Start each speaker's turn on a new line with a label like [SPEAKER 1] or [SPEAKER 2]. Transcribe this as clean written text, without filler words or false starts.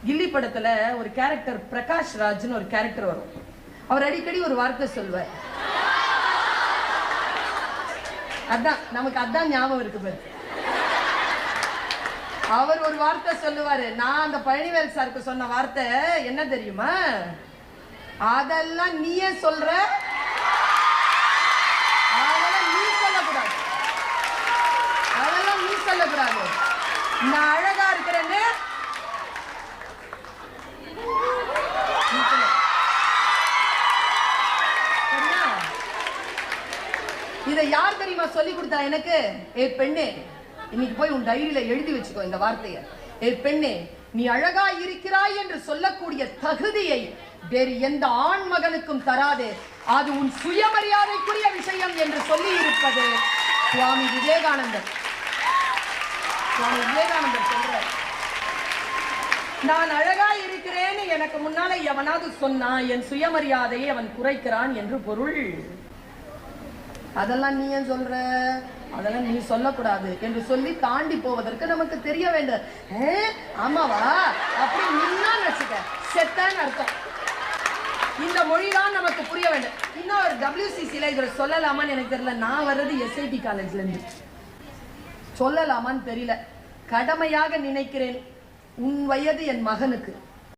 [SPEAKER 1] கில்லி படத்துல ஒரு கேரக்டர் பிரகாஷ் ராஜ்னு ஒரு கேரக்டர் வரும். அவர் அடிக்கடி ஒரு வார்த்தை சொல்வார். அதான் நமக்கு அதான் ஞாபகம் இருக்கு பாரு. அவர் ஒரு வார்த்தை சொல்லுவாரு. நான் அந்த பழனிவேல் சாருக்கு சொன்ன வார்த்தை என்ன தெரியுமா? அதெல்லாம் நீயே சொல்ற, அதெல்லாம் நீ சொல்லக்கூடாது, அதெல்லாம் நீ சொல்லக்கூடாது. நான் அழகா இருக்கிறேன்னு இதை யார் தெரியுமா சொல்லி கொடுத்தா எனக்கு? ஏ பெண்ணே, இன்னைக்கு போய் உன் டைரியில எழுதி வச்சுக்கோ இந்த வார்த்தையை. ஏ பெண்ணே, நீ அழகா இருக்கிறாய் என்று சொல்லக்கூடிய தகுதியை வேறு எந்த ஆண் மகனுக்கும் தராதே, அது உன் சுயமரியாதைக்குரிய விஷயம் என்று சொல்லி இருப்பது சுவாமி விவேகானந்தர். சுவாமி விவேகானந்தர் சொல்றார், நான் அழகா இருக்கிறேன்னு எனக்கு முன்னால எவனாவது சொன்னா என் சுயமரியாதையை அவன் குறைக்கிறான் என்று பொருள். அதெல்லாம் நீ ஏன் சொல்ற, அதெல்லாம் நீ சொல்லக்கூடாது என்று சொல்லி தாண்டி போவதற்கு நமக்கு தெரிய வேண்டும். ஆமாவா அப்படி நின்னா நினைச்சுக்க செத்தன்னு அர்த்தம். இந்த மொழிதான் நமக்கு புரிய வேண்டும். இன்னும் ஒரு WCCல இதை சொல்லலாமான்னு எனக்கு தெரியல. நான் வர்றது SIT காலேஜ்ல இருந்து, சொல்லலாமான்னு தெரியல. கடமையாக நினைக்கிறேன், உன் வயது என் மகனுக்கு